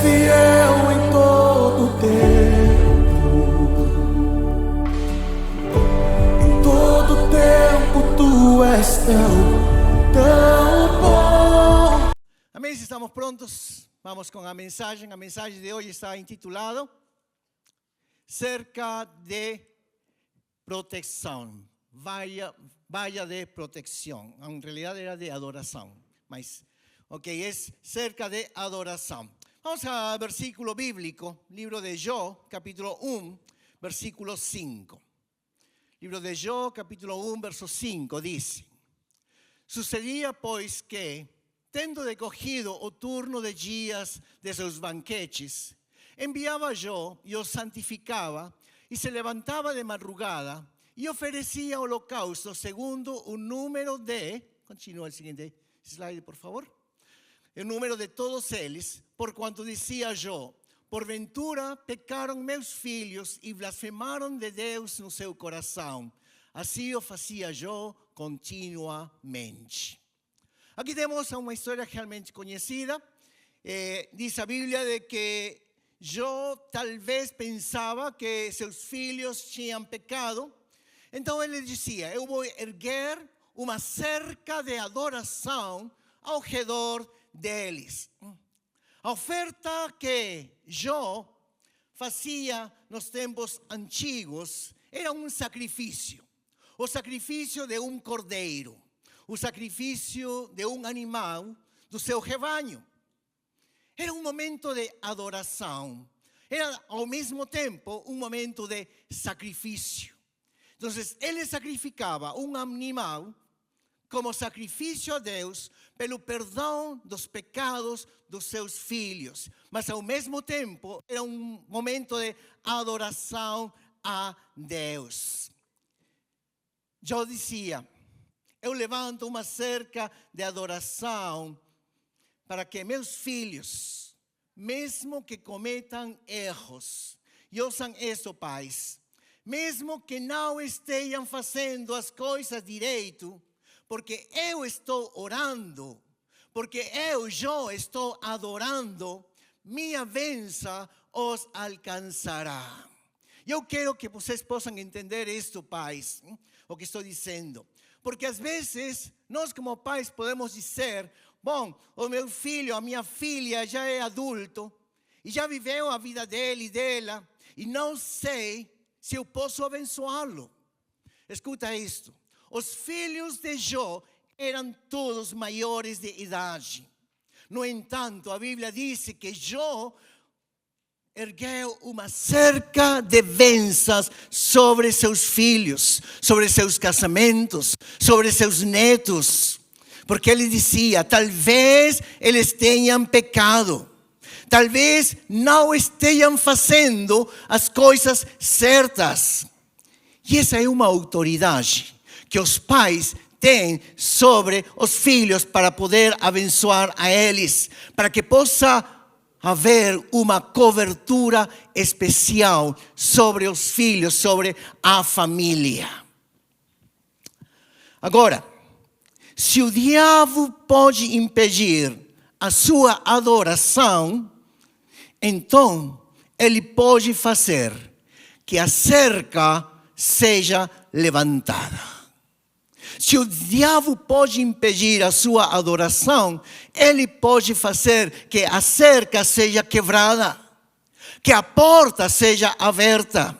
fiel em todo o tempo. Em todo o tempo tu és tão bom. Amém, estamos prontos. Vamos com a mensagem. A mensagem de hoje está intitulada Cerca de Proteção. Valla de proteção. En realidad era de adoração. Mas, ok, es cerca de adoração. Vamos al versículo bíblico, libro de Job, capítulo 1, versículo 5. Libro de Job, capítulo 1, verso 5, dice: Sucedía, pois, que, tendo decogido o turno de dias de seus banquetes, enviaba yo y os santificaba, y se levantaba de madrugada, y oferecía holocausto segundo un número de, continúa el siguiente slide por favor, el número de todos eles, por cuanto decía yo, por ventura pecaron meus filhos e blasfemaron de Deus no seu coração. Assim o fazia eu continuamente. Aqui temos uma história realmente conhecida. Diz a Bíblia de que Jó talvez pensava que seus filhos tinham pecado. Então ele dizia: eu vou erguer uma cerca de adoração ao redor deles. A oferta que Jó fazia nos tempos antigos era um sacrifício. O sacrifício de um cordeiro. O sacrifício de um animal do seu rebanho. Era um momento de adoração. Era, ao mesmo tempo, um momento de sacrifício. Então, ele sacrificava um animal como sacrifício a Deus pelo perdão dos pecados dos seus filhos. Mas, ao mesmo tempo, era um momento de adoração a Deus. Jó dizia: eu levanto uma cerca de adoração para que meus filhos, mesmo que cometam erros, e ouçam isso, pais, mesmo que não estejam fazendo as coisas direito, porque eu estou orando, porque eu estou adorando, minha bênção os alcançará. E eu quero que vocês possam entender isto, pais, o que estou dizendo. Porque às vezes, nós como pais podemos dizer: bom, o meu filho, a minha filha já é adulto, e já viveu a vida dele e dela, e não sei se eu posso abençoá-lo. Escuta isto. Os filhos de Jó eram todos maiores de idade. No entanto, a Bíblia diz que Jó ergueu uma cerca de bênçãos sobre seus filhos, sobre seus casamentos, sobre seus netos. Porque ele dizia: talvez eles tenham pecado. Talvez não estejam fazendo as coisas certas. E essa é uma autoridade que os pais têm sobre os filhos para poder abençoar a eles. Para que possa haver uma cobertura especial sobre os filhos, sobre a família. Agora, se o diabo pode impedir a sua adoração, então ele pode fazer que a cerca seja levantada. Se o diabo pode impedir a sua adoração, ele pode fazer que a cerca seja quebrada, que a porta seja aberta.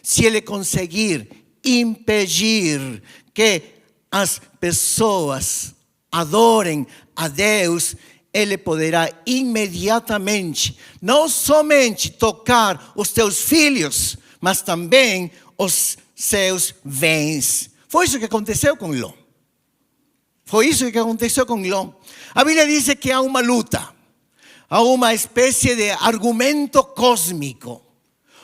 Se ele conseguir impedir que as pessoas adorem a Deus, ele poderá imediatamente, não somente tocar os teus filhos, mas também os seus bens. Foi isso que aconteceu com Ló. Foi isso que aconteceu com Ló. A Bíblia diz que há uma luta, há uma espécie de argumento cósmico,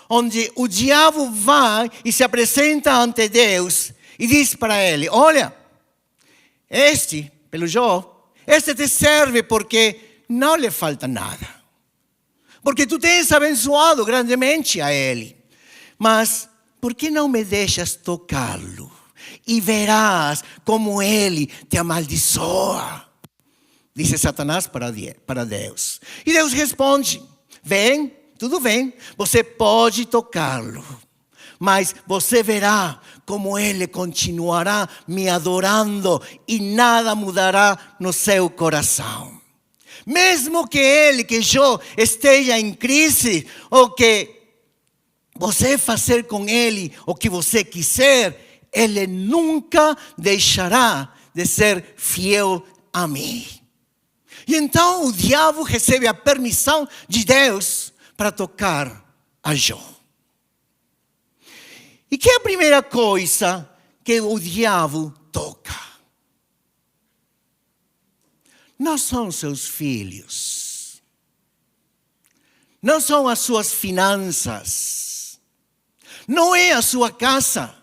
onde o diabo vai e se apresenta ante Deus e diz para ele: olha, pelo Jó, te serve porque não lhe falta nada. Porque tu tens abençoado grandemente a ele. Mas por que não me deixas tocá-lo? E verás como ele te amaldiçoa. Disse Satanás para Deus. E Deus responde: Vem, tudo bem, você pode tocá-lo. Mas você verá como ele continuará me adorando e nada mudará no seu coração. Mesmo que eu esteja em crise, ou que você fazer com ele o que você quiser, ele nunca deixará de ser fiel a mim. E então o diabo recebe a permissão de Deus para tocar a Jó. E que é a primeira coisa que o diabo toca? Não são seus filhos. Não são as suas finanças. Não é a sua casa.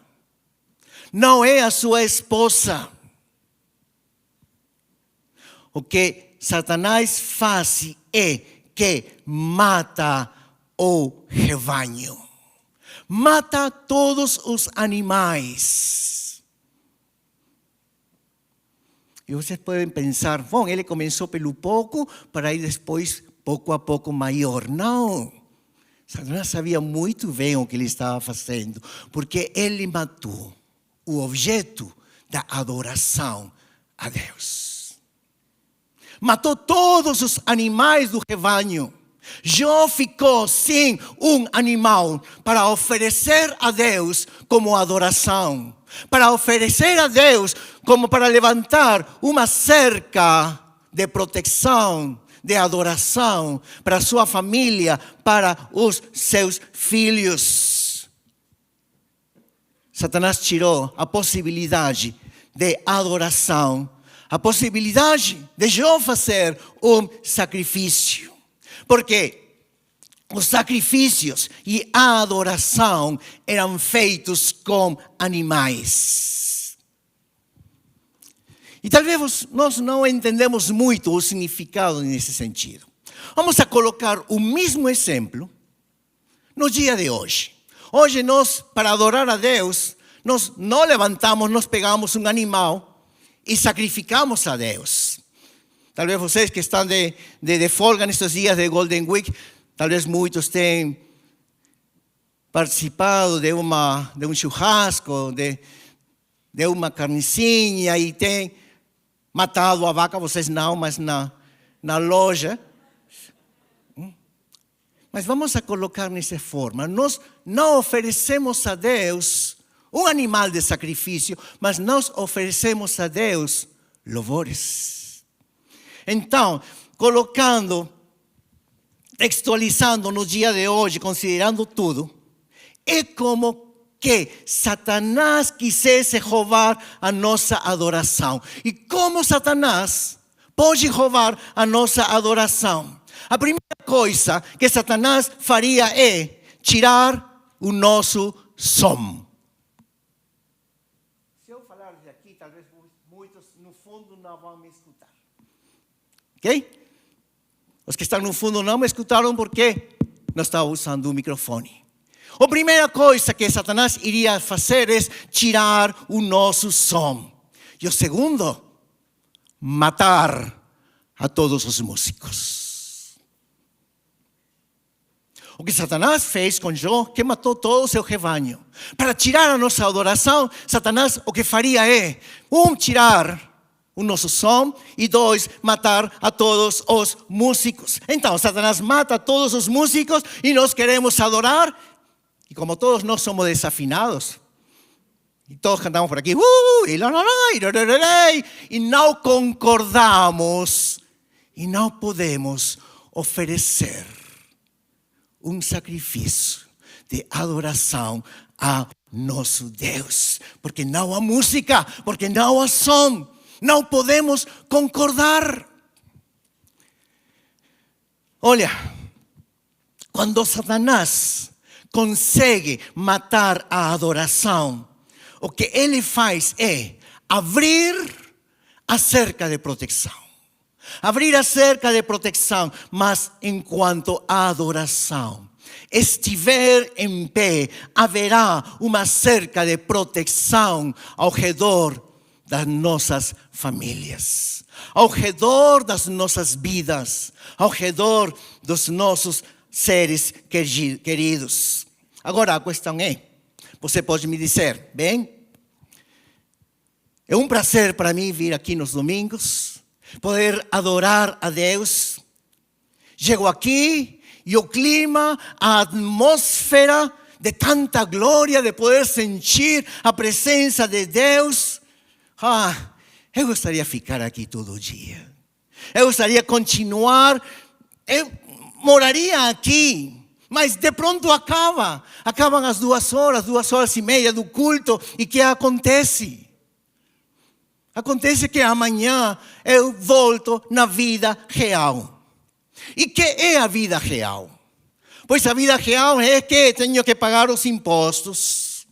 Não é a sua esposa. O que Satanás faz é que mata o rebanho. Mata todos os animais. E vocês podem pensar, bom, ele começou pelo pouco, para ir depois, pouco a pouco, maior. Não. Satanás sabia muito bem o que ele estava fazendo, porque ele matou o objeto da adoração a Deus. Matou todos os animais do rebanho. Jó ficou sem um animal para oferecer a Deus como adoração. Para oferecer a Deus como para levantar uma cerca de proteção, de adoração para sua família, para os seus filhos. Satanás tirou a possibilidade de adoração, a possibilidade de Jó fazer um sacrifício. Porque os sacrifícios e a adoração eram feitos com animais. E talvez nós não entendemos muito o significado nesse sentido. Vamos a colocar o mesmo exemplo no dia de hoje. Hoje nós, para adorar a Deus, nós não levantamos, nós pegamos um animal e sacrificamos a Deus. Talvez vocês que estão de folga nestes dias de Golden Week, talvez muitos tenham participado de um churrasco, de uma carnicinha e tenham matado a vaca, vocês não, mas na loja. Mas vamos a colocar nessa forma. Nós não oferecemos a Deus um animal de sacrifício, mas nós oferecemos a Deus louvores. Então, textualizando no dia de hoje, considerando tudo, é como que Satanás quisesse roubar a nossa adoração. E como Satanás pode roubar a nossa adoração? A primeira coisa que Satanás faria é tirar o nosso som. Se eu falar de aqui, talvez muitos no fundo não vão me escutar. Ok? Os que estão no fundo não me escutaram porque não estava usando o microfone. A primeira coisa que Satanás iria fazer é tirar o nosso som. E o segundo, matar a todos os músicos. O que Satanás fez com Jó, que matou todo o seu rebanho. Para tirar a nossa adoração, Satanás o que faria é, tirar o nosso som e dois, matar a todos os músicos. Então, Satanás mata todos os músicos e nós queremos adorar. E como todos nós somos desafinados, e todos cantamos por aqui, e não concordamos, e não podemos oferecer um sacrifício de adoração a nosso Deus. Porque não há música, porque não há som. Não podemos concordar. Olha, quando Satanás consegue matar a adoração, o que ele faz é abrir a cerca de proteção. Abrir a cerca de proteção, mas enquanto a adoração estiver em pé, haverá uma cerca de proteção ao redor das nossas famílias, ao redor das nossas vidas, ao redor dos nossos seres queridos. Agora a questão é, você pode me dizer, bem, é um prazer para mim vir aqui nos domingos, poder adorar a Deus. Chego aqui e o clima, a atmosfera de tanta glória, de poder sentir a presença de Deus. Eu gostaria de ficar aqui todo dia. Eu gostaria de continuar. Eu moraria aqui. Mas de pronto acabam as 2h do culto. E o que acontece? Acontece que amanhã eu volto na vida real. E que é a vida real? Pois a vida real é que tenho que pagar os impostos,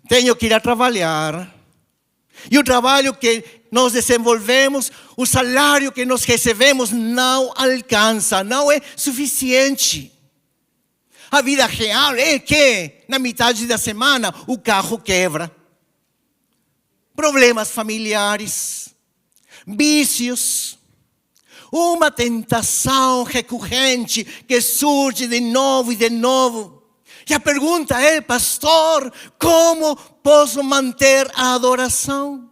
tenho que ir a trabalhar, e o trabalho que nós desenvolvemos, o salário que nós recebemos não alcança, não é suficiente. A vida real é que na metade da semana o carro quebra. Problemas familiares, vícios, uma tentação recorrente que surge de novo e de novo. E a pergunta é, pastor, como posso manter a adoração?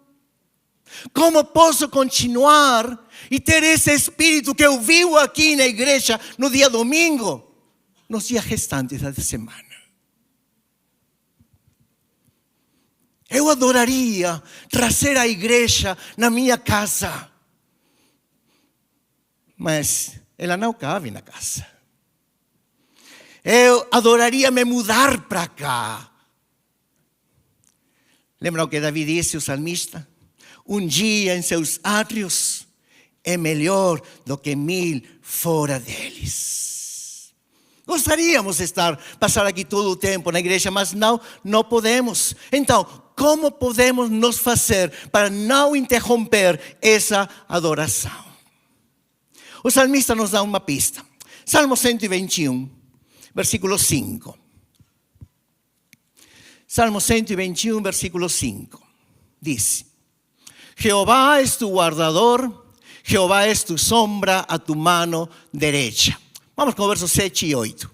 Como posso continuar e ter esse espírito que eu vivo aqui na igreja no dia domingo, nos dias restantes da semana? Eu adoraria trazer a igreja na minha casa, mas ela não cabe na casa. Eu adoraria me mudar para cá. Lembra o que Davi disse, o salmista? Um dia em seus átrios é melhor do que 1000 fora deles. Gostaríamos de passar aqui todo o tempo na igreja, mas não podemos. Então, como podemos nos fazer para não interromper essa adoração? O salmista nos dá uma pista. Salmo 121, versículo 5. Salmo 121, versículo 5. Diz: Jehová es tu guardador, Jehová es tu sombra a tu mano derecha. Vamos com o verso 7 e 8.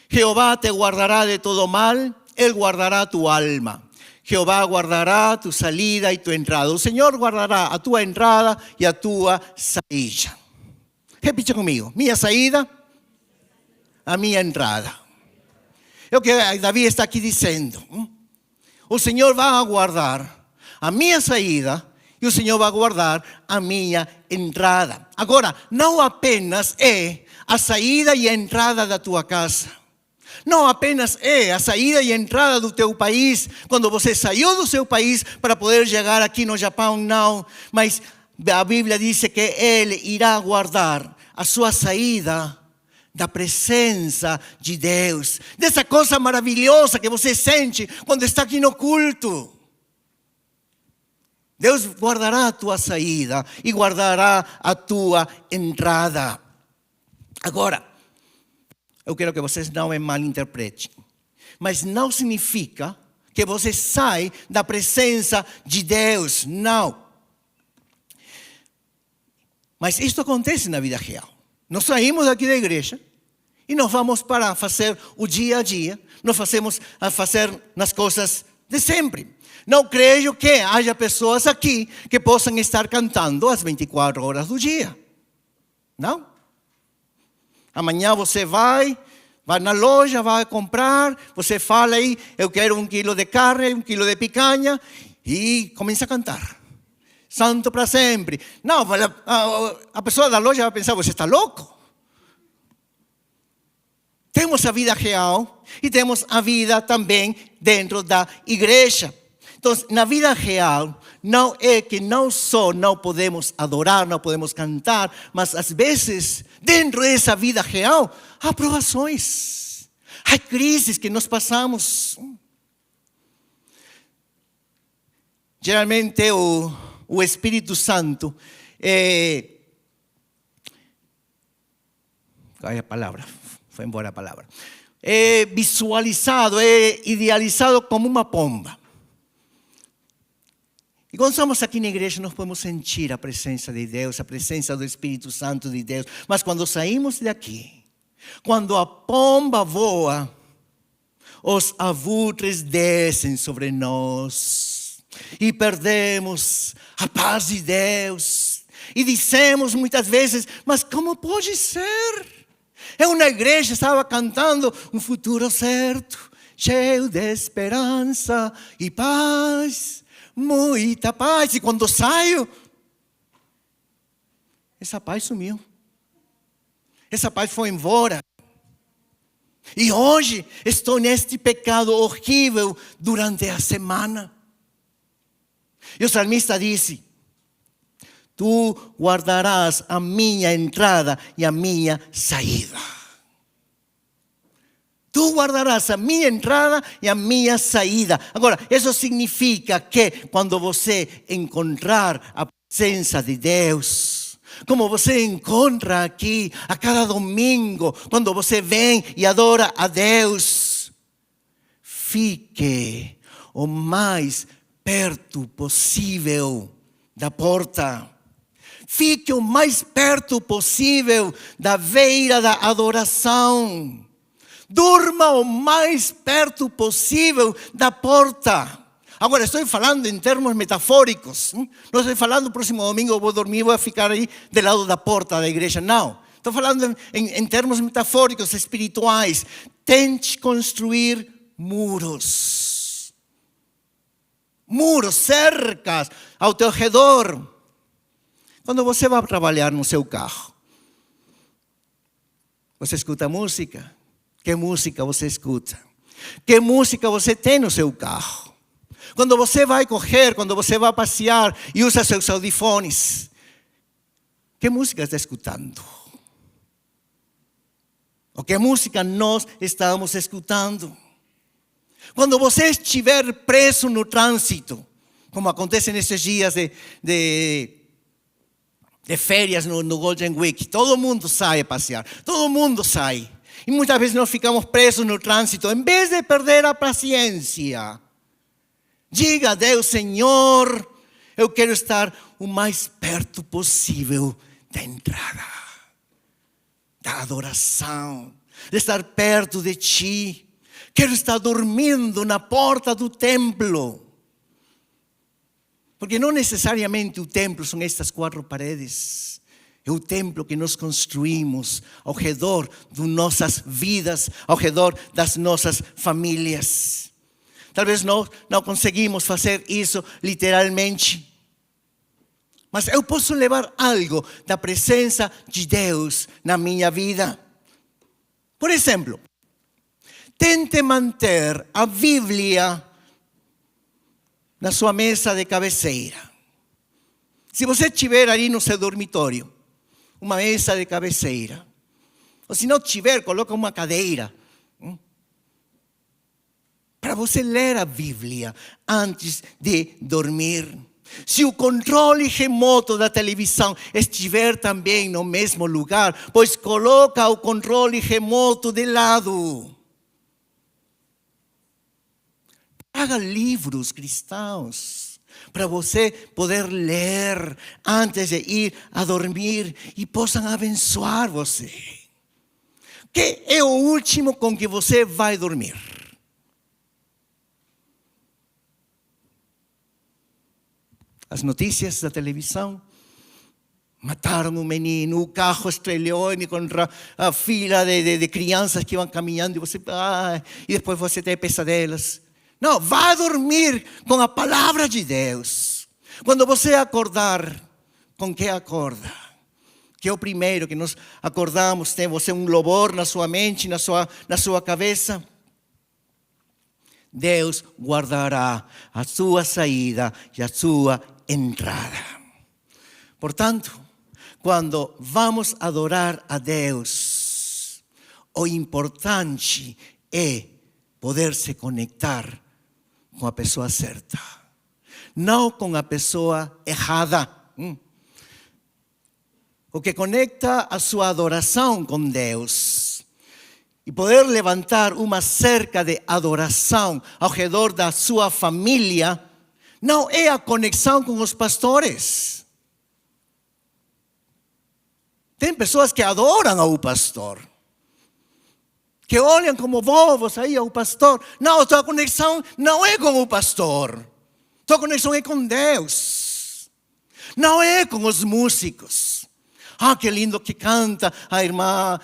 Jehová te guardará de todo mal, Él guardará tu alma. Jehová guardará tu salida e tu entrada. O Senhor guardará a tua entrada e a tua saída. Repita comigo. Minha saída, a minha entrada. É o que Davi está aqui dizendo. O Senhor vai guardar a minha saída e o Senhor vai guardar a minha entrada. Agora, não apenas é a saída e a entrada da tua casa. Não apenas é a saída e a entrada do teu país, quando você saiu do seu país para poder chegar aqui no Japão, não. Mas a Bíblia diz que Ele irá guardar a sua saída da presença de Deus. Dessa coisa maravilhosa que você sente quando está aqui no culto. Deus guardará a tua saída e guardará a tua entrada. Agora, eu quero que vocês não me malinterpretem. Mas não significa que você sai da presença de Deus. Não. Mas isto acontece na vida real. Nós saímos daqui da igreja e nós vamos para fazer o dia a dia. Nós fazer nas coisas de sempre. Não creio que haja pessoas aqui que possam estar cantando as 24 horas do dia. Não. Amanhã você vai na loja, vai comprar, você fala aí, eu quero 1 quilo de carne, 1 quilo de picanha, e começa a cantar. Santo para sempre. Não, a pessoa da loja vai pensar, você está louco? Temos a vida real e temos a vida também dentro da igreja. Então, na vida real, não é que não só não podemos adorar, não podemos cantar, mas às vezes, dentro dessa vida real, há provações, há crises que nós passamos. Geralmente, o Espírito Santo qual é a palavra? Foi embora a palavra. É visualizado, é idealizado como uma pomba. E quando estamos aqui na igreja, nós podemos sentir a presença de Deus, a presença do Espírito Santo de Deus. Mas quando saímos daqui, Quando a pomba voa, os abutres descem sobre nós e perdemos a paz de Deus. E dissemos muitas vezes, mas como pode ser? Eu na igreja estava cantando um futuro certo, cheio de esperança e paz, muita paz. E quando saio, essa paz sumiu. Essa paz foi embora. E hoje estou neste pecado horrível durante a semana. E o salmista disse: Tu guardarás a minha entrada e a minha saída. Tu guardarás a minha entrada e a minha saída. Agora, isso significa que quando você encontrar a presença de Deus, como você encontra aqui a cada domingo, quando você vem e adora a Deus, fique o mais perto possível da porta. Fique o mais perto possível da beira da adoração. Durma o mais perto possível da porta. Agora, estou falando em termos metafóricos. Não estou falando no próximo domingo eu vou dormir, vou ficar aí do lado da porta da igreja. Não. Estou falando em termos metafóricos, espirituais. Tente construir muros. Muros, cercas ao teu redor. Quando você vai trabalhar no seu carro, você escuta música? Que música você escuta? Que música você tem no seu carro? Quando você vai correr, quando você vai passear e usa seus audífones, que música está escutando? Ou que música nós estamos escutando? Quando você estiver preso no trânsito, como acontece nesses dias de férias no Golden Week, todo mundo sai a passear, todo mundo sai. E muitas vezes nós ficamos presos no trânsito, em vez de perder a paciência. Diga a Deus: Senhor, eu quero estar o mais perto possível da entrada, da adoração, de estar perto de Ti. Quero estar dormindo na porta do templo. Porque não necessariamente o templo são estas 4 paredes. É o templo que nós construímos ao redor de nossas vidas, ao redor das nossas famílias. Talvez nós não conseguimos fazer isso literalmente. Mas eu posso levar algo da presença de Deus na minha vida. Por exemplo, tente manter a Bíblia na sua mesa de cabeceira. Se você estiver ali no seu dormitório, uma mesa de cabeceira. Ou se não tiver, coloca uma cadeira. Para você ler a Bíblia antes de dormir. Se o controle remoto da televisão estiver também no mesmo lugar, pois coloca o controle remoto de lado. Traga livros cristãos para você poder ler antes de ir a dormir e possam abençoar você. Que é o último com que você vai dormir? As notícias da televisão. Mataram um menino, o carro estrelou contra a fila de crianças que iam caminhando e depois você tem pesadelos. Não, vá dormir com a palavra de Deus. Quando você acordar, com que acorda? Que é o primeiro que nós acordamos, tem você um louvor na sua mente, na sua cabeça? Deus guardará a sua saída e a sua entrada. Portanto, quando vamos adorar a Deus, o importante é poder se conectar com a pessoa certa, não com a pessoa errada. O que conecta a sua adoração com Deus e poder levantar uma cerca de adoração ao redor da sua família não é a conexão com os pastores. Tem pessoas que adoram ao pastor, que olham como bobos aí ao pastor. Não, tua conexão não é com o pastor. Tua conexão é com Deus. Não é com os músicos. Ah, que lindo que canta a irmã.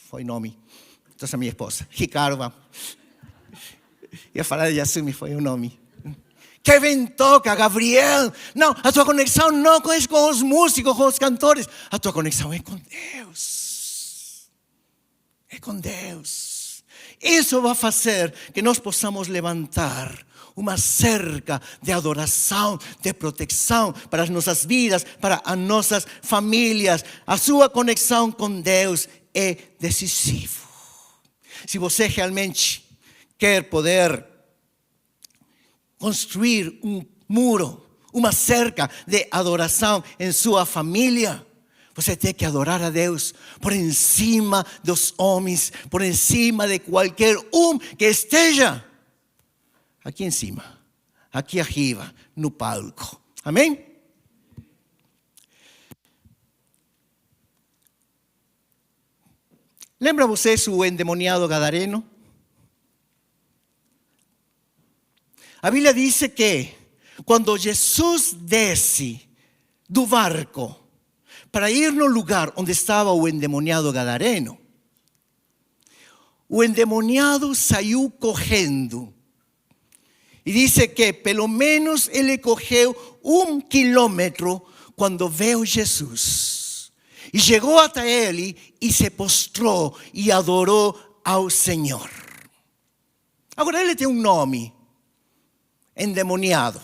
Foi nome. Então, a minha esposa. Ricardo. Ia falar de Yasumi, foi o nome. Kevin toca, Gabriel. Não, a tua conexão não é com os músicos, com os cantores. A tua conexão é com Deus. É com Deus. Isso vai fazer que nós possamos levantar uma cerca de adoração, de proteção para as nossas vidas, para as nossas famílias. A sua conexão com Deus é decisiva. Se você realmente quer poder construir um muro, uma cerca de adoração em sua família, você tem que adorar a Deus por encima dos homens, por encima de qualquer que esteja aqui em cima, aqui arriba, no palco. Amém? Lembra vocês o endemoniado gadareno? A Bíblia diz que quando Jesus desce do barco para ir no lugar onde estava o endemoniado gadareno, o endemoniado saiu correndo. E diz que pelo menos ele correu 1 quilômetro quando viu Jesus. E chegou até ele e se postrou e adorou ao Senhor. Agora ele tem um nome. Endemoniado.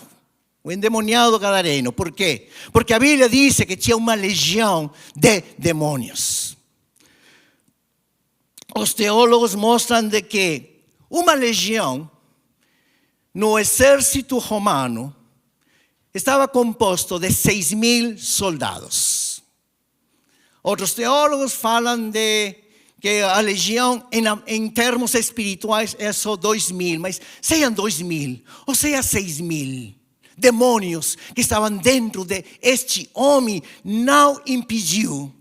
O endemoniado gadareno. Por quê? Porque a Bíblia diz que tinha uma legião de demônios. Os teólogos mostram de que uma legião no exército romano estava composto de 6.000 soldados. Outros teólogos falam de que a legião, em termos espirituais, é só 2.000, mas sejam 2.000, ou seja 6.000 demônios que estavam dentro de este homem, não impediu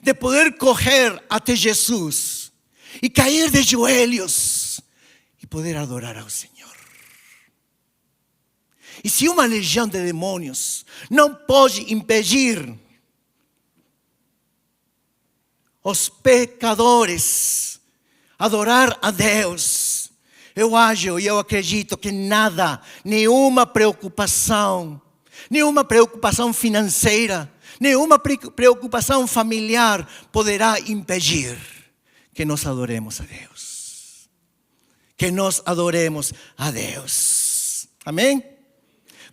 de poder correr até Jesus e cair de joelhos e poder adorar ao Senhor. E se uma legião de demônios não pode impedir os pecadores adorar a Deus, eu acho e eu acredito que nada, nenhuma preocupação financeira, nenhuma preocupação familiar poderá impedir que nós adoremos a Deus. Que nós adoremos a Deus. Amém?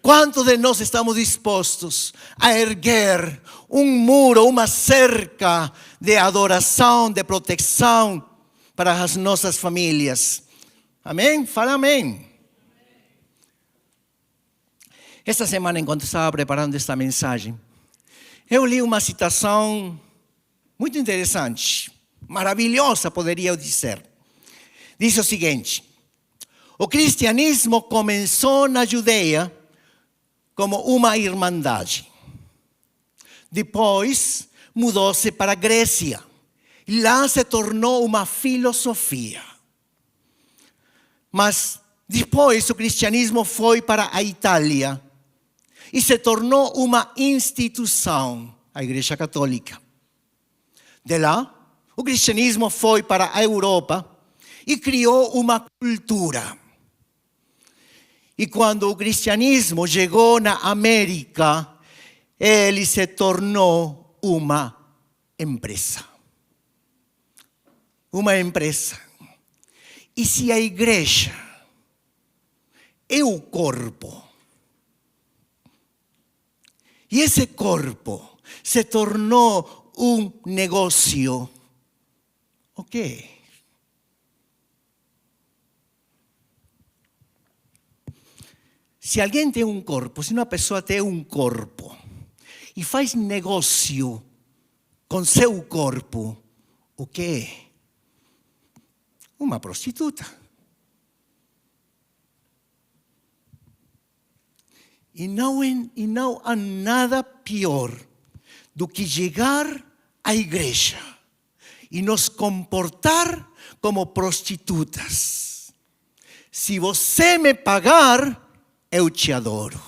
Quantos de nós estamos dispostos a erguer um muro, uma cerca de adoração, de proteção para as nossas famílias? Amém? Fala amém. Esta semana, enquanto estava preparando esta mensagem, eu li uma citação muito interessante, maravilhosa, poderia eu dizer. Diz o seguinte: o cristianismo começou na Judeia como uma irmandade. Depois mudou-se para a Grécia. E lá se tornou uma filosofia. Mas depois o cristianismo foi para a Itália e se tornou uma instituição, a Igreja Católica. De lá, o cristianismo foi para a Europa e criou uma cultura. E quando o cristianismo chegou na América, ele se tornou uma empresa. Uma empresa. E se a igreja é o corpo, e esse corpo se tornou um negócio, o quê? Se alguém tem um corpo, se uma pessoa tem um corpo e faz negócio com seu corpo, o que é? Uma prostituta. E não há nada pior do que chegar à igreja e nos comportar como prostitutas. Se você me pagar, eu te adoro.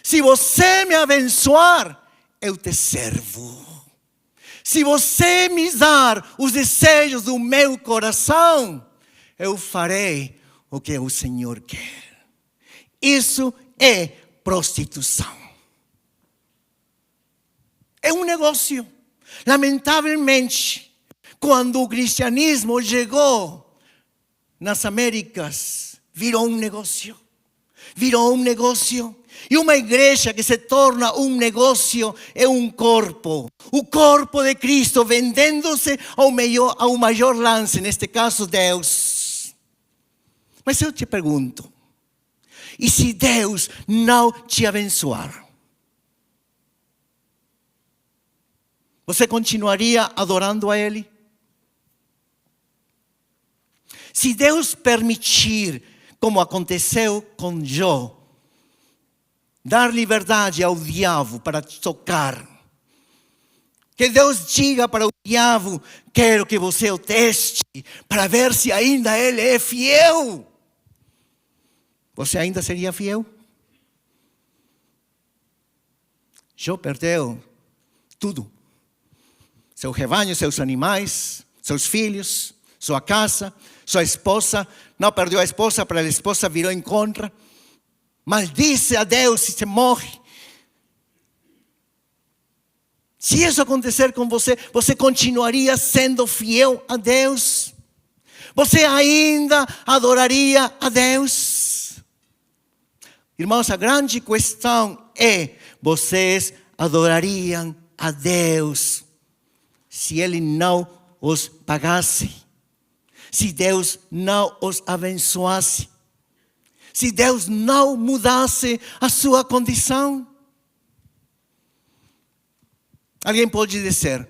Se você me abençoar, eu te servo. Se você me dar os desejos do meu coração, eu farei o que o Senhor quer. Isso é prostituição. É um negócio. Lamentavelmente, quando o cristianismo chegou nas Américas, virou um negócio. Virou um negócio. E uma igreja que se torna um negócio é um corpo. O corpo de Cristo vendendo-se ao maior lance, neste caso Deus. Mas eu te pergunto, e se Deus não te abençoar? Você continuaria adorando a Ele? Se Deus permitir, como aconteceu com Jó, dar liberdade ao diabo para te tocar, que Deus diga para o diabo: quero que você o teste, para ver se ainda ele é fiel. Você ainda seria fiel? Jó perdeu tudo. Seu rebanho, seus animais, seus filhos, sua casa, sua esposa. Não perdeu a esposa, para a esposa virou em contra. Maldice a Deus e se morre. Se isso acontecer com você, você continuaria sendo fiel a Deus? Você ainda adoraria a Deus? Irmãos, a grande questão é: vocês adorariam a Deus se Ele não os pagasse? Se Deus não os abençoasse? Se Deus não mudasse a sua condição? Alguém pode dizer: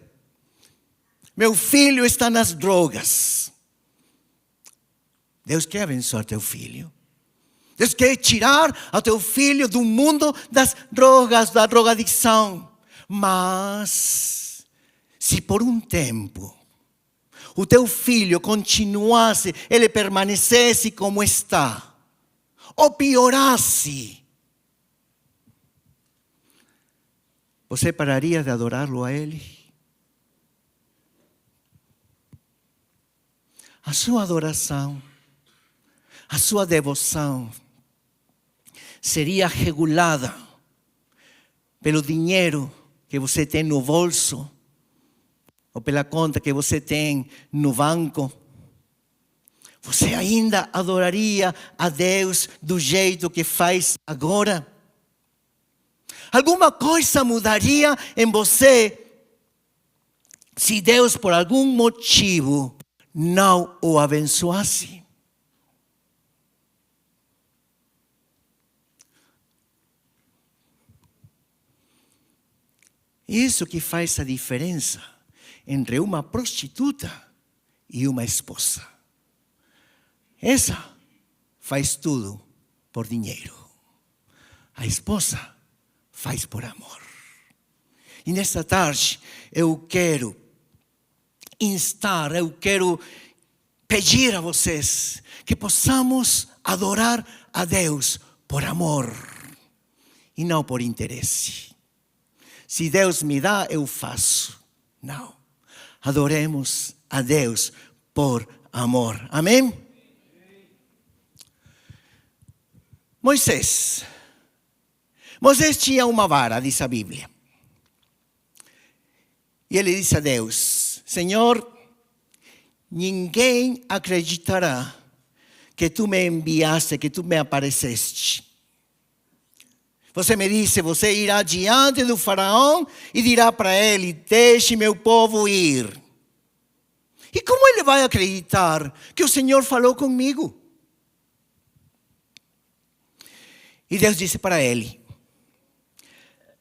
meu filho está nas drogas. Deus quer abençoar teu filho. Deus quer tirar o teu filho do mundo das drogas, da drogadição. Mas, se por um tempo o teu filho continuasse, ele permanecesse como está, ou piorasse, você pararia de adorá-lo a Ele? A sua adoração, a sua devoção seria regulada pelo dinheiro que você tem no bolso, ou pela conta que você tem no banco? Você ainda adoraria a Deus do jeito que faz agora? Alguma coisa mudaria em você se Deus, por algum motivo, não o abençoasse? Isso que faz a diferença entre uma prostituta e uma esposa. Essa faz tudo por dinheiro. A esposa faz por amor. E nesta tarde eu quero instar, eu quero pedir a vocês que possamos adorar a Deus por amor e não por interesse. Se Deus me dá, eu faço. Não. Adoremos a Deus por amor. Amém? Moisés tinha uma vara, diz a Bíblia. E ele disse a Deus: Senhor, ninguém acreditará que tu me enviaste, que tu me apareceste. Você me disse: você irá diante do faraó e dirá para ele: deixe meu povo ir. E como ele vai acreditar que o Senhor falou comigo? E Deus disse para ele: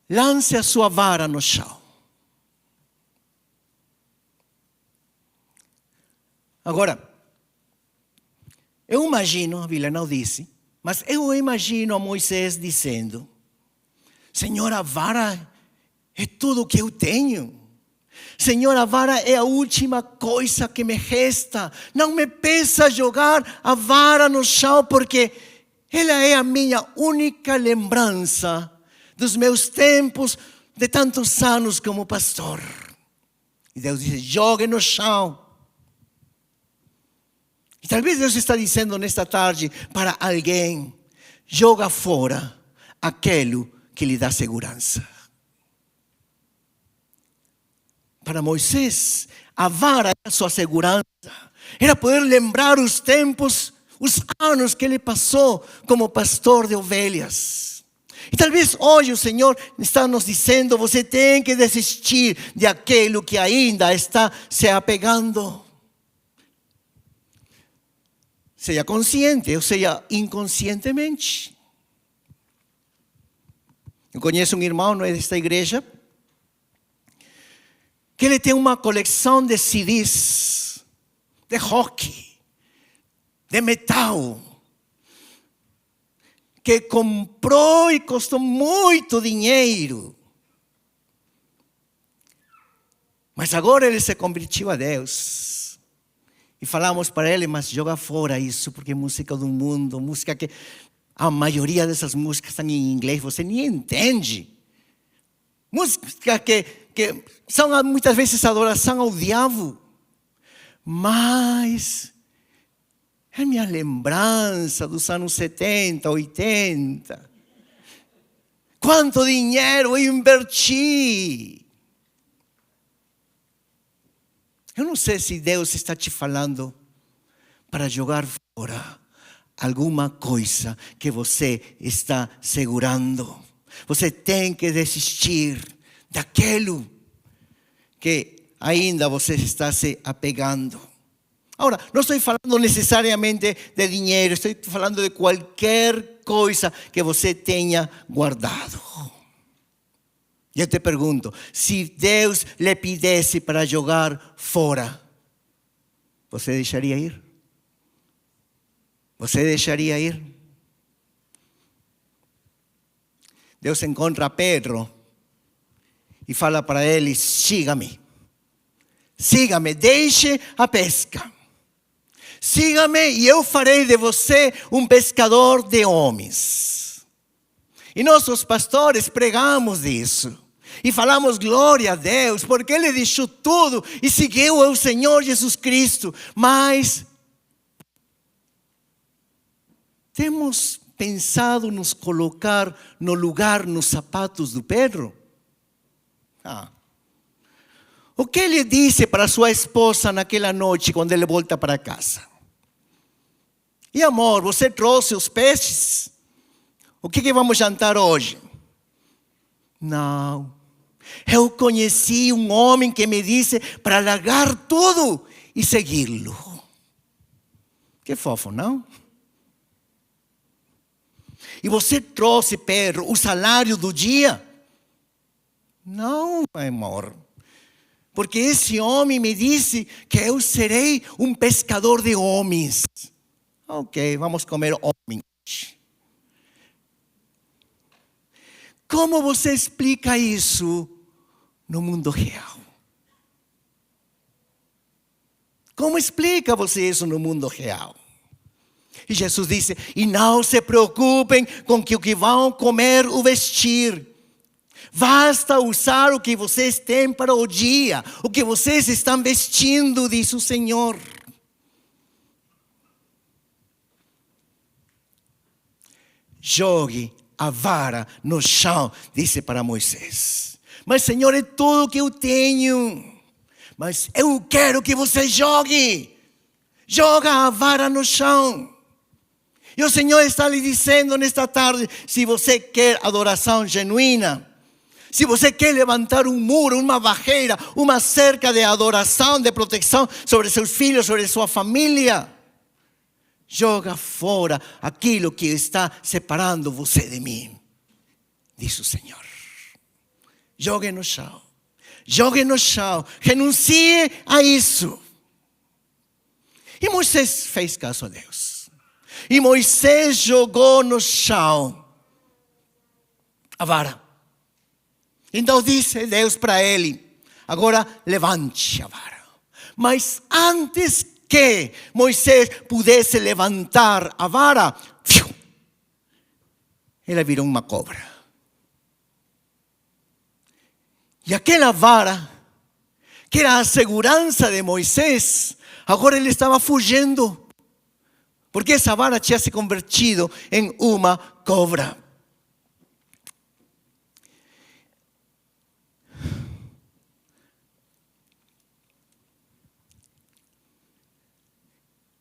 lance a sua vara no chão. Agora, eu imagino, a Bíblia não disse, mas eu imagino a Moisés dizendo: Senhor, a vara é tudo o que eu tenho. Senhor, a vara é a última coisa que me resta. Não me peça jogar a vara no chão, porque ela é a minha única lembrança dos meus tempos de tantos anos como pastor. E Deus diz: jogue no chão. E talvez Deus está dizendo nesta tarde para alguém: joga fora aquilo que lhe dá segurança. Para Moisés, a vara era sua segurança. Era poder lembrar os tempos, os anos que ele passou como pastor de ovelhas. E talvez hoje o Senhor está nos dizendo: você tem que desistir de aquilo que ainda está se apegando. Seja consciente ou seja inconscientemente. Eu conheço um irmão, não é desta igreja, que ele tem uma coleção de CDs, de rock, de metal, que comprou e custou muito dinheiro. Mas agora ele se convertiu a Deus. E falamos para ele: mas joga fora isso, porque é música do mundo, música que a maioria dessas músicas estão em inglês, você nem entende. Música que são muitas vezes adoração ao diabo. Mas é minha lembrança dos anos 70, 80. Quanto dinheiro eu inverti. Eu não sei se Deus está te falando para jogar fora alguma coisa que você está segurando. Você tem que desistir daquilo que ainda você está se apegando. Agora, não estou falando necessariamente de dinheiro, estou falando de qualquer coisa que você tenha guardado. E eu te pergunto: se Deus lhe pedisse para jogar fora, você deixaria ir? Você deixaria ir? Deus encontra Pedro e fala para ele: siga-me. Siga-me, deixe a pesca. Siga-me e eu farei de você um pescador de homens. E nós, os pastores, pregamos isso. E falamos glória a Deus, porque Ele deixou tudo e seguiu ao Senhor Jesus Cristo. Mas temos pensado nos colocar no lugar, nos sapatos do Pedro? O que ele disse para sua esposa naquela noite, quando ele volta para casa? E amor, você trouxe os peixes? O que vamos jantar hoje? Não. Eu conheci um homem que me disse para largar tudo e segui-lo. Que fofo, não? E você trouxe, Pedro, o salário do dia? Não, amor. Porque esse homem me disse que eu serei um pescador de homens. Ok, vamos comer homens. Como você explica isso no mundo real? Como explica você isso no mundo real? E Jesus disse: e não se preocupem com o que vão comer ou vestir. Basta usar o que vocês têm para o dia, o que vocês estão vestindo, diz o Senhor. Jogue a vara no chão, disse para Moisés. Mas, Senhor, é tudo que eu tenho. Mas eu quero que você jogue. Joga a vara no chão. E o Senhor está lhe dizendo nesta tarde: se você quer adoração genuína, se você quer levantar um muro, uma barreira, uma cerca de adoração, de proteção sobre seus filhos, sobre sua família, joga fora aquilo que está separando você de mim, diz o Senhor. Jogue no chão. Jogue no chão. Renuncie a isso. E Moisés fez caso a Deus. E Moisés jogou no chão a vara. Então disse Deus para ele: agora levante a vara. Mas antes que Moisés pudesse levantar a vara, ela virou uma cobra. E aquela vara, que era a segurança de Moisés, agora ele estava fugindo. Porque essa vara tinha se convertido em uma cobra.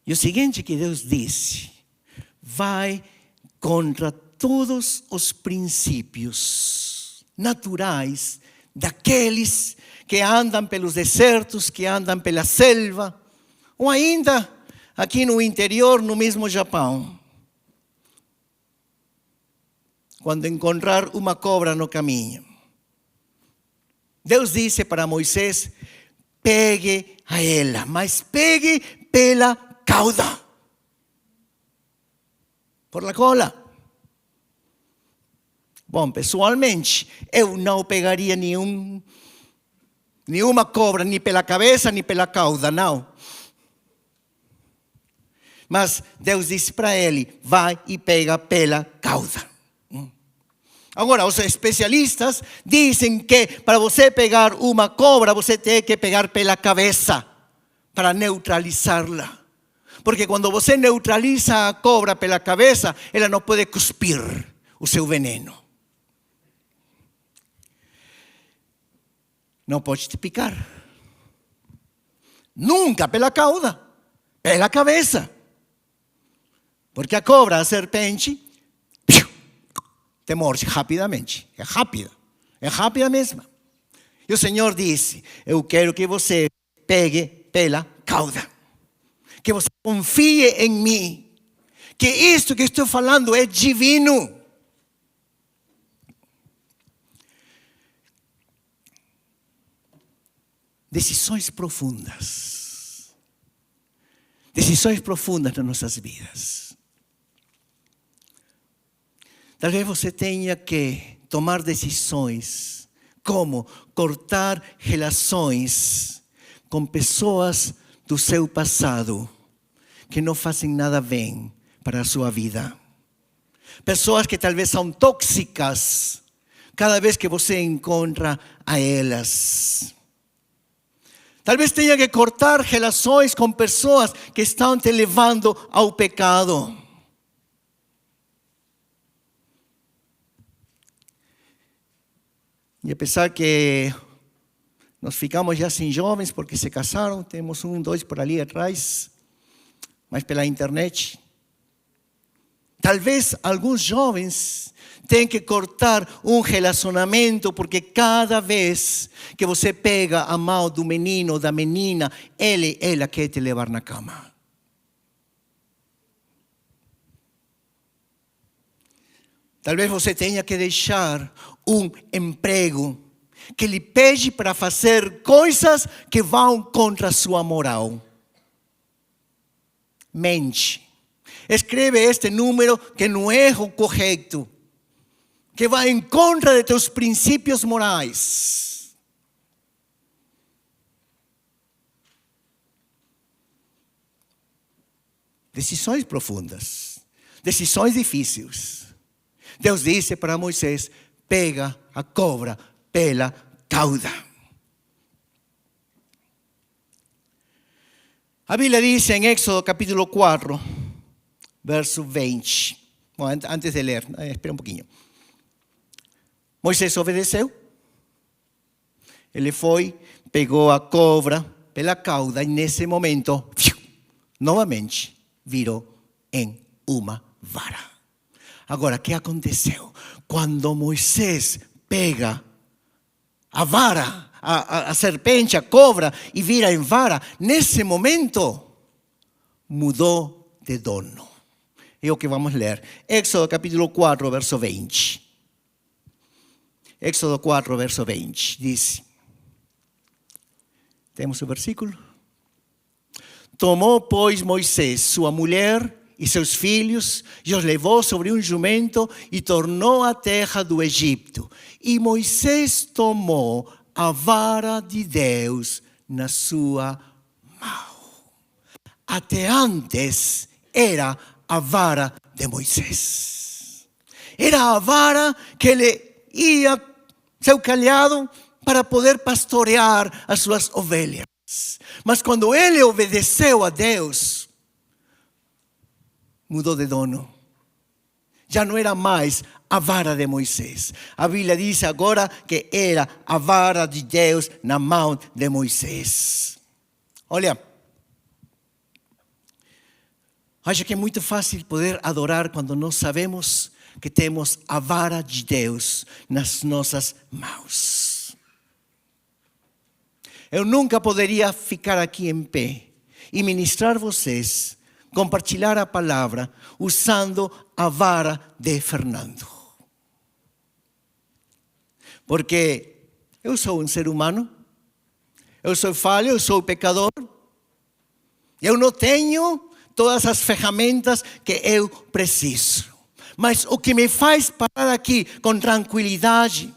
E o seguinte que Deus disse: vai contra todos os princípios naturais daqueles que andam pelos desertos, que andam pela selva, ou ainda aqui no interior, no mesmo Japão. Quando encontrar uma cobra no caminho, Deus disse para Moisés: pegue a ela, mas pegue pela cauda, por la cola. Bom, pessoalmente, eu não pegaria nenhuma cobra, nem pela cabeça, nem pela cauda, não. Mas Deus disse para ele: vai e pega pela cauda. Agora, os especialistas dizem que para você pegar uma cobra, você tem que pegar pela cabeça para neutralizá-la. Porque quando você neutraliza a cobra pela cabeça, ela não pode cuspir o seu veneno. Não pode te picar. Nunca pela cauda, pela cabeça. Porque a cobra, a serpente, te morde rapidamente. É rápida mesmo. E o Senhor disse: eu quero que você pegue pela cauda. Que você confie em mim. Que isto que estou falando é divino. Decisões profundas. Decisões profundas nas nossas vidas. Talvez você tenha que tomar decisões como cortar relações com pessoas do seu passado que não fazem nada bem para a sua vida. Pessoas que talvez são tóxicas cada vez que você encontra a elas. Talvez tenha que cortar relações com pessoas que estão te levando ao pecado. E apesar que nós ficamos já sem jovens porque se casaram, temos 1, 2 por ali atrás, mas pela internet. Talvez alguns jovens tenham que cortar um relacionamento porque cada vez que você pega a mão do menino ou da menina, ela quer te levar na cama. Talvez você tenha que deixar um emprego que lhe pede para fazer coisas que vão contra a sua moral. Mente. Escreve este número que não é o correto, que vai em contra de teus princípios morais. Decisões profundas, decisões difíceis. Deus disse para Moisés: pega a cobra pela cauda. A Bíblia diz em Éxodo capítulo 4, verso 20. Bom, antes de ler, espera um pouquinho. Moisés obedeceu. Ele foi, pegou a cobra pela cauda e nesse momento, novamente, virou em uma vara. Agora, o que aconteceu? Quando Moisés pega a vara, a serpente, a cobra, e vira em vara, nesse momento, mudou de dono. É o que vamos ler. Éxodo capítulo 4, verso 20. Éxodo 4, verso 20. Diz: temos o versículo? Tomou, pois, Moisés sua mulher e seus filhos, e os levou sobre um jumento e tornou à terra do Egito. E Moisés tomou a vara de Deus na sua mão. Até antes era a vara de Moisés. Era a vara que ele ia seu cajado para poder pastorear as suas ovelhas. Mas quando ele obedeceu a Deus, mudou de dono. Já não era mais a vara de Moisés. A Bíblia diz agora que era a vara de Deus na mão de Moisés. Olha, acho que é muito fácil poder adorar quando nós sabemos que temos a vara de Deus nas nossas mãos. Eu nunca poderia ficar aqui em pé e ministrar vocês, compartilhar a palavra usando a vara de Fernando. Porque eu sou um ser humano, eu sou falho, eu sou pecador, eu não tenho todas as ferramentas que eu preciso. Mas o que me faz parar aqui com tranquilidade,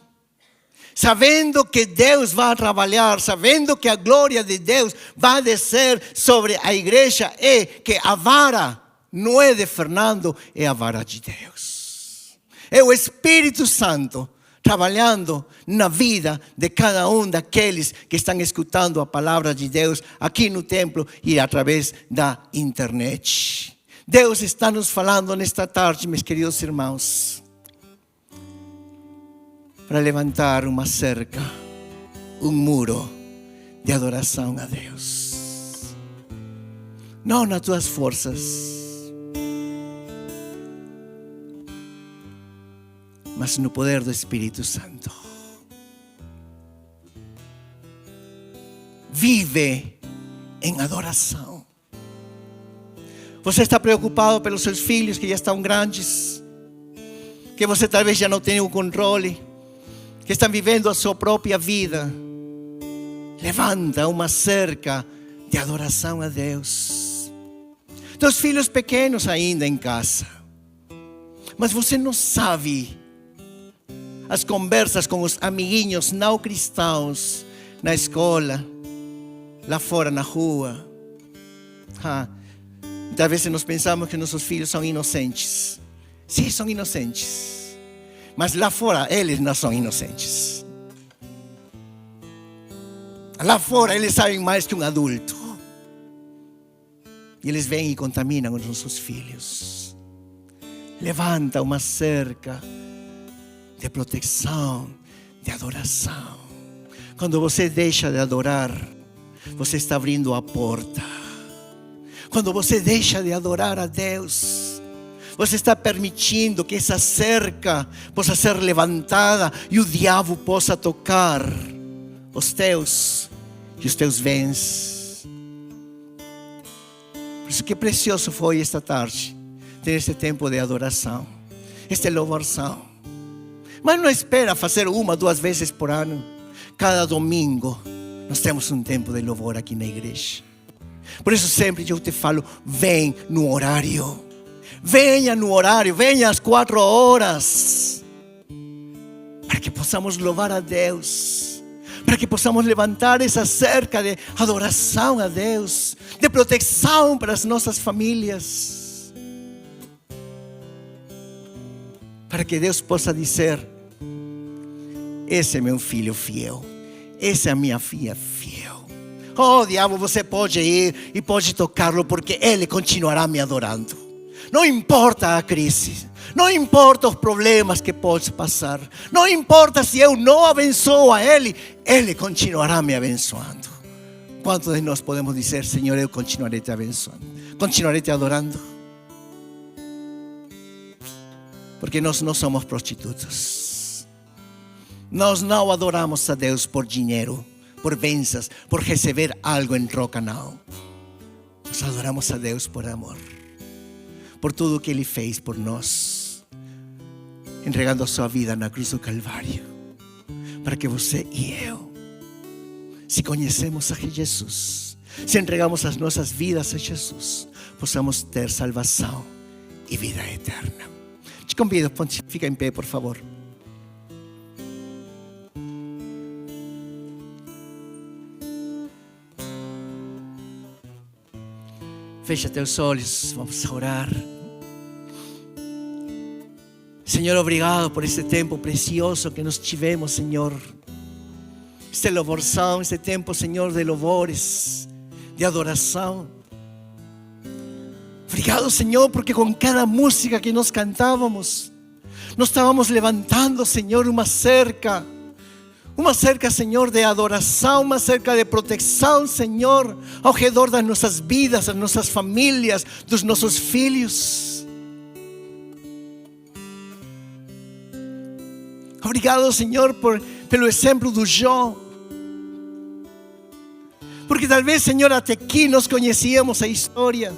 sabendo que Deus vai trabalhar, sabendo que a glória de Deus vai descer sobre a igreja, é que a vara não é de Fernando, é a vara de Deus. É o Espírito Santo trabalhando na vida de cada um daqueles que estão escutando a palavra de Deus aqui no templo e através da internet. Deus está nos falando nesta tarde, meus queridos irmãos, para levantar uma cerca, um muro de adoração a Deus. Não nas tuas forças, mas no poder do Espírito Santo. Vive em adoração. Você está preocupado pelos seus filhos que já estão grandes, que você talvez já não tenha o controle, que estão vivendo a sua própria vida. Levanta uma cerca de adoração a Deus. Teus filhos pequenos ainda em casa, mas você não sabe as conversas com os amiguinhos não cristãos na escola, lá fora na rua. Muitas vezes nós pensamos que nossos filhos são inocentes. Sim, são inocentes. Mas lá fora eles não são inocentes. Lá fora eles sabem mais que um adulto. E eles vêm e contaminam os nossos filhos. Levanta uma cerca de proteção, de adoração. Quando você deixa de adorar, você está abrindo a porta. Quando você deixa de adorar a Deus, você está permitindo que essa cerca possa ser levantada e o diabo possa tocar os teus e os teus bens. Por isso que precioso foi esta tarde ter este tempo de adoração, este louvação. Mas não espera fazer 1, 2 vezes por ano. Cada domingo nós temos um tempo de louvor aqui na igreja. Por isso sempre eu te falo, vem no horário. Venha no horário, venha às 4 horas. Para que possamos louvar a Deus. Para que possamos levantar essa cerca de adoração a Deus. De proteção para as nossas famílias. Para que Deus possa dizer, esse é meu filho fiel. Essa é a minha filha fiel. Oh, diabo, você pode ir e pode tocá-lo, porque ele continuará me adorando. Não importa a crise, não importa os problemas que pode passar, não importa se eu não abençoo a ele, ele continuará me abençoando. Quantos de nós podemos dizer, Senhor, eu continuarei te abençoando, continuarei te adorando? Porque nós não somos prostitutas. Nós não adoramos a Deus por dinheiro, por bênçãos, por receber algo em troca, não. Nós adoramos a Deus por amor, por tudo que Ele fez por nós, entregando a sua vida na cruz do Calvário, para que você e eu, se conhecemos a Jesus, se entregamos as nossas vidas a Jesus, possamos ter salvação e vida eterna. Te convido, fica em pé, por favor. Fecha teus olhos, vamos a orar. Senhor, obrigado por este tempo precioso que nós tivemos, Senhor. Este louvorzão, este tempo, Senhor, de louvores, de adoração. Obrigado, Senhor, porque com cada música que nós cantávamos, nós estávamos levantando, Senhor, uma cerca, Senhor, de adoração, uma cerca de proteção, Senhor, ao redor das nossas vidas, das nossas famílias, dos nossos filhos. Obrigado, Senhor, pelo exemplo do Jó. Porque talvez, Senhor, até aqui nós conhecíamos a história.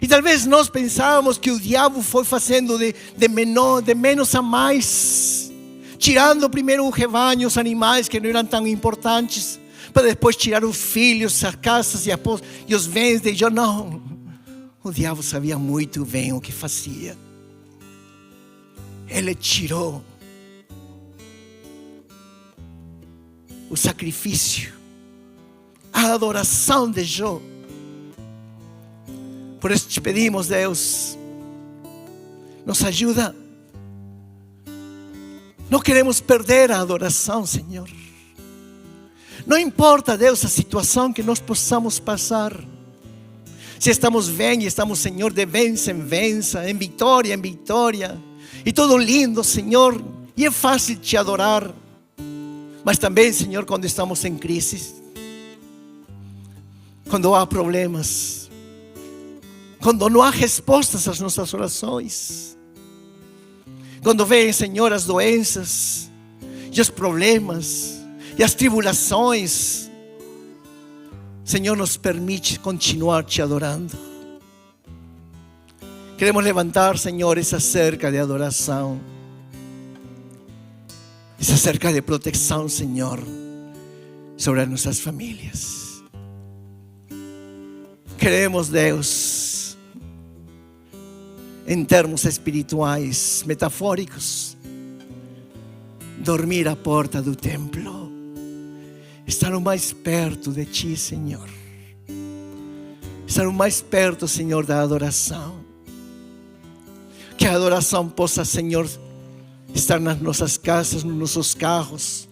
E talvez nós pensávamos que o diabo foi fazendo de menos a mais, tirando primeiro o rebanho, os animais que não eram tão importantes, para depois tirar os filhos, as casas e os bens de Jó. Não, o diabo sabia muito bem o que fazia. Ele tirou o sacrifício, a adoração de Jó. Por isso te pedimos, Deus, nos ajuda. Não queremos perder a adoração, Senhor. Não importa, Deus, a situação que nós possamos passar. Se estamos bem, estamos, Senhor, de vença em vença, em vitória, e tudo lindo, Senhor, e é fácil te adorar. Mas também, Senhor, quando estamos em crise, quando há problemas, quando não há respostas às nossas orações, quando vêm, Senhor, as doenças e os problemas e as tribulações, Senhor, nos permite continuar te adorando. Queremos levantar, Senhor, essa cerca de adoração, essa cerca de proteção, Senhor, sobre as nossas famílias. Queremos, Deus, em termos espirituais, metafóricos, dormir à porta do templo, estar o mais perto de Ti, Senhor, estar o mais perto, Senhor, da adoração. Que a adoração possa, Senhor, estar nas nossas casas, nos nossos carros,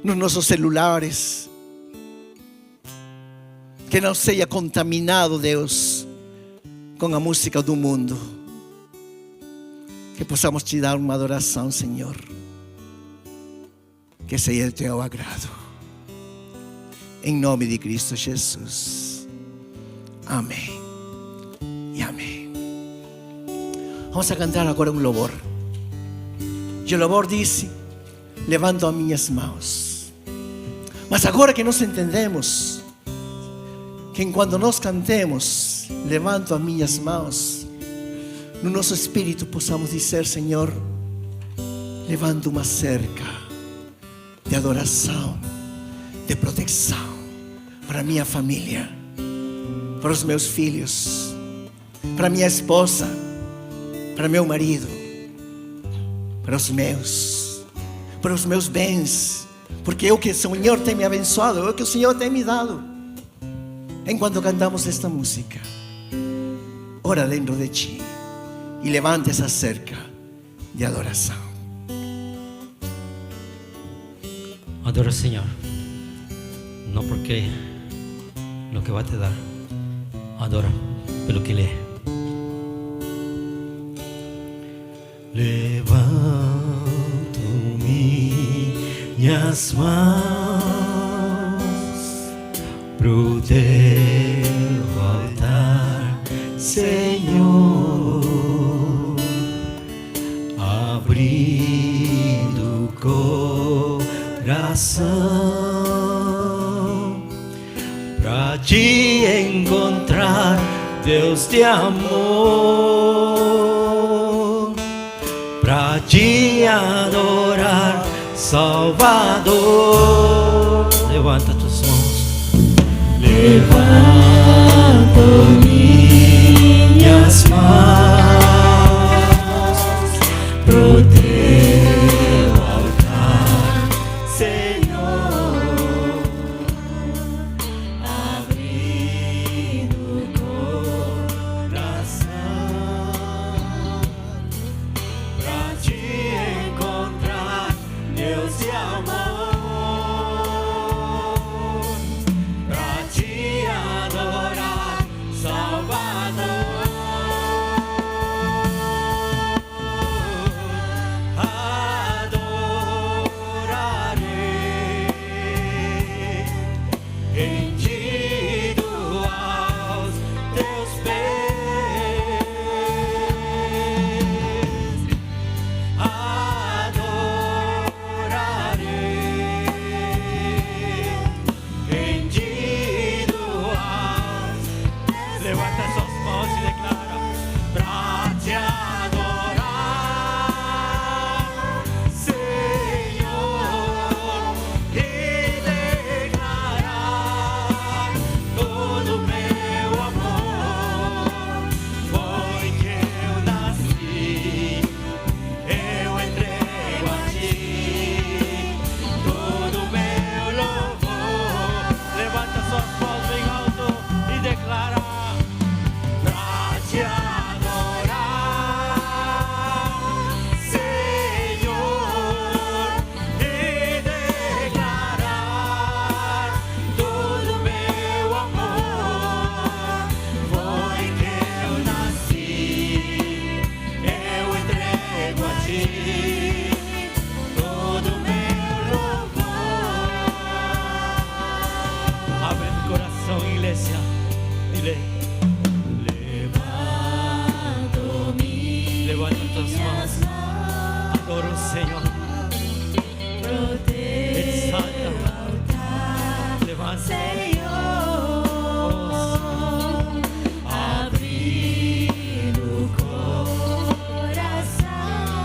nos nossos celulares. Que não seja contaminado, Deus, com a música do mundo. Que possamos te dar uma adoração, Senhor, que seja o teu agrado. Em nome de Cristo Jesus. Amém e amém. Vamos a cantar agora um louvor. E o louvor diz: levanto as minhas mãos. Mas agora que nós entendemos que enquanto nós cantemos, levanto as minhas mãos, no nosso espírito possamos dizer: Senhor, levanto uma cerca de adoração, de proteção para minha família, para os meus filhos, para minha esposa, para meu marido, para os meus bens, porque é o que o Senhor tem me abençoado, é o que o Senhor tem me dado. Enquanto cantamos esta música, ora dentro de ti e levante essa cerca de adoração. Adora al Señor, no porque lo que va a te dar, adora pelo que Él es. Levanto minhas mãos pro teu altar, Senhor, abrindo o coração pra te encontrar, Deus de amor, pra te adorar, Salvador. Levanta tus mãos. Levanto minhas mãos pro teu altar, Senhor, abrindo o Dile, levanta tus manos, adoro al Señor. Exalta, levanta.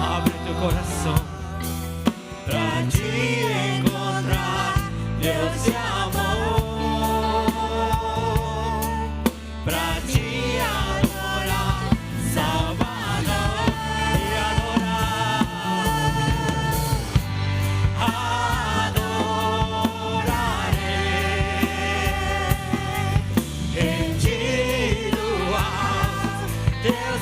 Abre tu corazón para ti encontrar Dios de amor, para ti adorar, Salvador y adorar, adoraré en ti lugar, Dios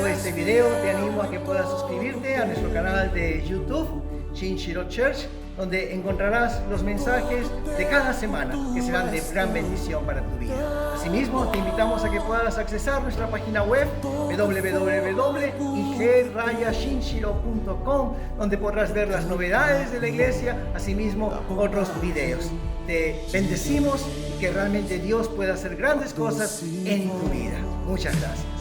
este video, te animo a que puedas suscribirte a nuestro canal de YouTube, Shinshiro Church, donde encontrarás los mensajes de cada semana que serán de gran bendición para tu vida. Asimismo, te invitamos a que puedas accesar nuestra página web www.ig-shinshiro.com, donde podrás ver las novedades de la iglesia, asimismo otros videos. Te bendecimos y que realmente Dios pueda hacer grandes cosas en tu vida. Muchas gracias.